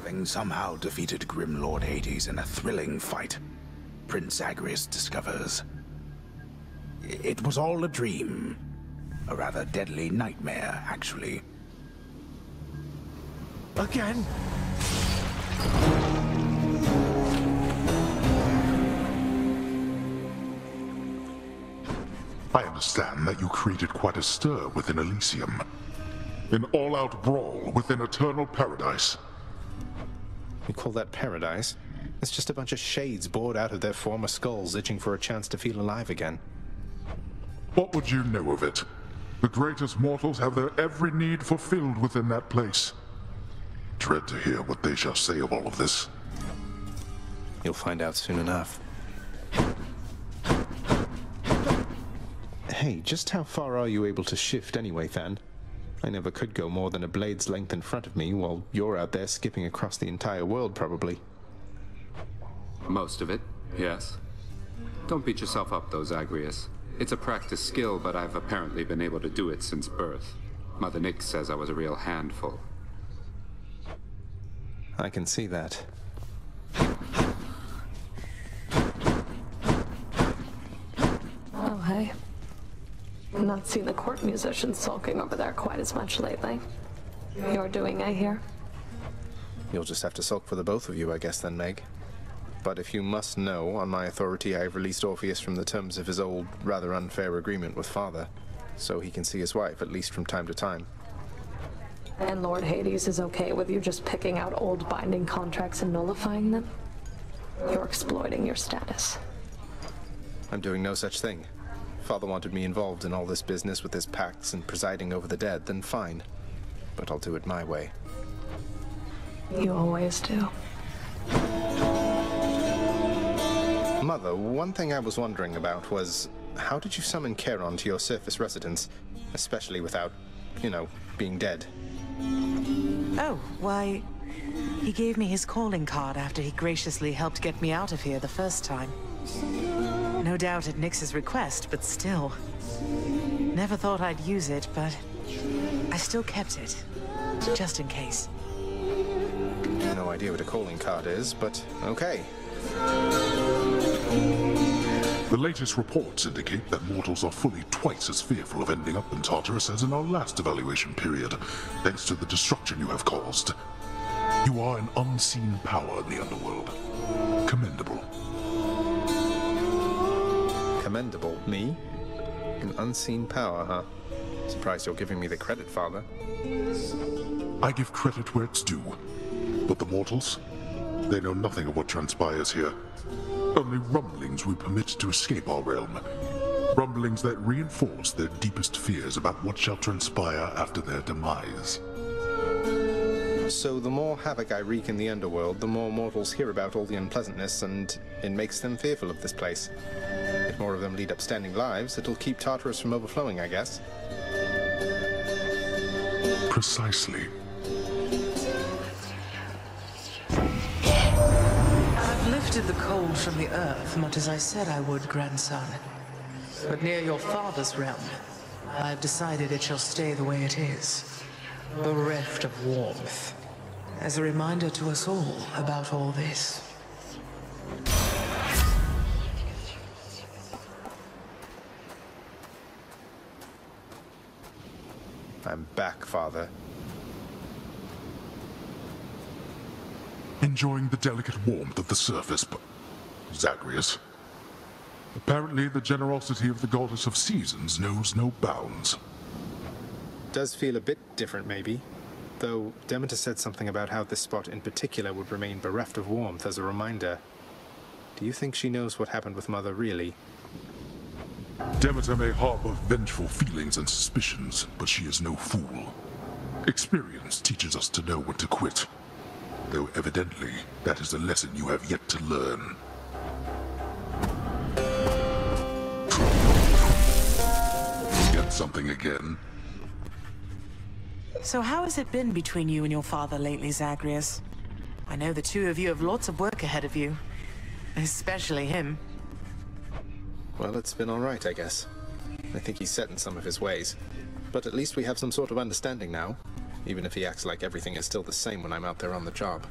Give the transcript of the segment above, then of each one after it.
having somehow defeated Grim Lord Hades in a thrilling fight, Prince Zagreus discovers it was all a dream. A rather deadly nightmare, actually. Again? I understand that you created quite a stir within Elysium. An all-out brawl within Eternal Paradise. You call that paradise? It's just a bunch of shades bored out of their former skulls, itching for a chance to feel alive again. What would you know of it? The greatest mortals have their every need fulfilled within that place. Dread to hear what they shall say of all of this. You'll find out soon enough. Hey, just how far are you able to shift anyway, Than? I never could go more than a blade's length in front of me, while you're out there skipping across the entire world, probably. Most of it, yes. Don't beat yourself up, though, Zagreus. It's a practiced skill, but I've apparently been able to do it since birth. Mother Nyx says I was a real handful. I can see that. Oh, hey. Not seen the court musicians sulking over there quite as much lately. You're doing I hear? You'll just have to sulk for the both of you, I guess, then, Meg. But if you must know, on my authority, I've released Orpheus from the terms of his old, rather unfair agreement with Father, so he can see his wife, at least from time to time. And Lord Hades is okay with you just picking out old binding contracts and nullifying them? You're exploiting your status. I'm doing no such thing. Father wanted me involved in all this business with his pacts and presiding over the dead, then fine. But I'll do it my way. You always do. Mother, one thing I was wondering about was, how did you summon Charon to your surface residence? Especially without, you know, being dead. Oh, why, he gave me his calling card after he graciously helped get me out of here the first time. No doubt at Nyx's request, but still. Never thought I'd use it, but I still kept it, just in case. No idea what a calling card is, but okay. The latest reports indicate that mortals are fully twice as fearful of ending up in Tartarus as in our last evaluation period, thanks to the destruction you have caused. You are an unseen power in the underworld. Commendable. Commendable? Me? An unseen power, huh? Surprised you're giving me the credit, Father. I give credit where it's due. But the mortals? They know nothing of what transpires here. Only rumblings we permit to escape our realm. Rumblings that reinforce their deepest fears about what shall transpire after their demise. So the more havoc I wreak in the underworld, the more mortals hear about all the unpleasantness, and it makes them fearful of this place. If more of them lead upstanding lives, it'll keep Tartarus from overflowing, I guess. Precisely. I've lifted the cold from the earth, much as I said I would, grandson. But near your father's realm, I've decided it shall stay the way it is. Bereft of warmth. As a reminder to us all about all this. I'm back, Father. Enjoying the delicate warmth of the surface, but Zagreus. Apparently the generosity of the goddess of seasons knows no bounds. Does feel a bit different, maybe. Though Demeter said something about how this spot in particular would remain bereft of warmth as a reminder. Do you think she knows what happened with Mother, really? Demeter may harbor vengeful feelings and suspicions, but she is no fool. Experience teaches us to know when to quit. Though evidently, that is a lesson you have yet to learn. Get something again? So how has it been between you and your father lately, Zagreus? I know the two of you have lots of work ahead of you. Especially him. Well, it's been all right, I guess. I think he's set in some of his ways. But at least we have some sort of understanding now, even if he acts like everything is still the same when I'm out there on the job.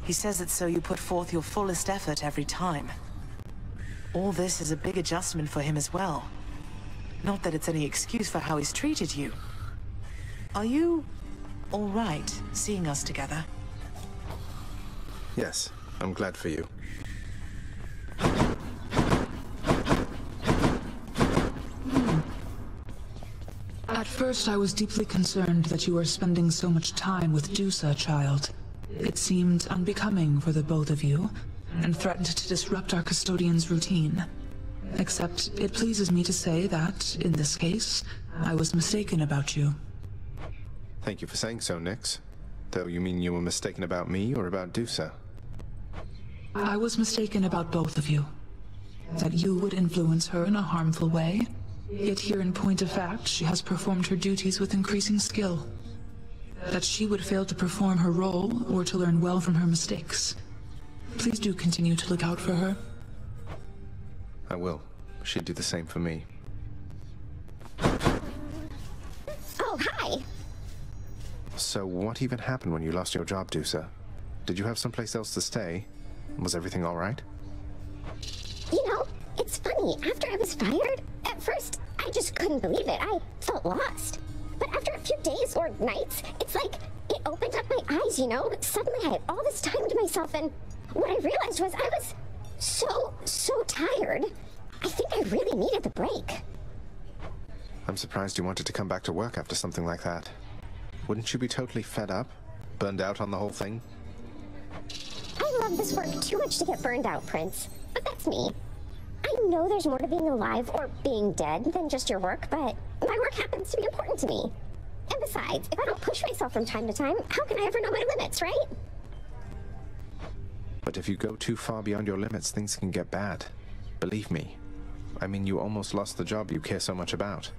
He says it's so you put forth your fullest effort every time. All this is a big adjustment for him as well. Not that it's any excuse for how he's treated you. Are you all right seeing us together? Yes, I'm glad for you. At first, I was deeply concerned that you were spending so much time with Dusa, child. It seemed unbecoming for the both of you, and threatened to disrupt our custodian's routine. Except, it pleases me to say that, in this case, I was mistaken about you. Thank you for saying so, Nyx. Though you mean you were mistaken about me or about Dusa? I was mistaken about both of you. That you would influence her in a harmful way. Yet here in point of fact, she has performed her duties with increasing skill. That she would fail to perform her role, or to learn well from her mistakes. Please do continue to look out for her. I will. She'd do the same for me. Oh, hi! So what even happened when you lost your job, Dusa? Did you have someplace else to stay? Was everything all right? You know, it's funny. After I was fired, at first, I just couldn't believe it. I felt lost. But after a few days or nights, it's like it opened up my eyes, you know? Suddenly I had all this time to myself, and what I realized was I was so tired. I think I really needed the break. I'm surprised you wanted to come back to work after something like that. Wouldn't you be totally fed up? Burned out on the whole thing? I love this work too much to get burned out, Prince. But that's me. I know there's more to being alive or being dead than just your work, but my work happens to be important to me. And besides, if I don't push myself from time to time, how can I ever know my limits, right? But if you go too far beyond your limits, things can get bad. Believe me. I mean, you almost lost the job you care so much about.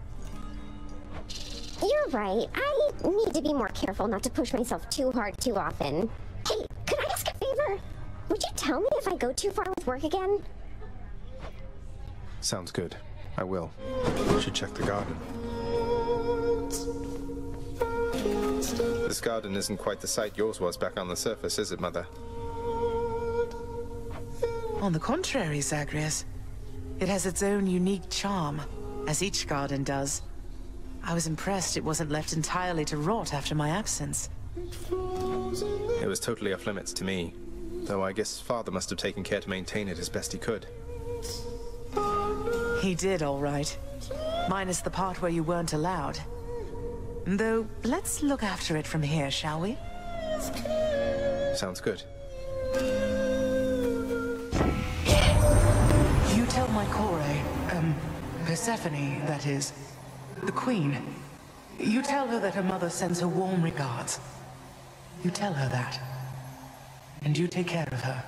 You're right. I need to be more careful not to push myself too hard too often. Hey, could I ask a favor? Would you tell me if I go too far with work again? Sounds good. I will. Should check the garden. This garden isn't quite the sight yours was back on the surface, is it, Mother? On the contrary, Zagreus. It has its own unique charm, as each garden does. I was impressed it wasn't left entirely to rot after my absence. It was totally off limits to me, though I guess Father must have taken care to maintain it as best he could. He did, all right. Minus the part where you weren't allowed. Though, let's look after it from here, shall we? Sounds good. You tell my Kore, Persephone, that is, the Queen. You tell her that her mother sends her warm regards. You tell her that. And you take care of her.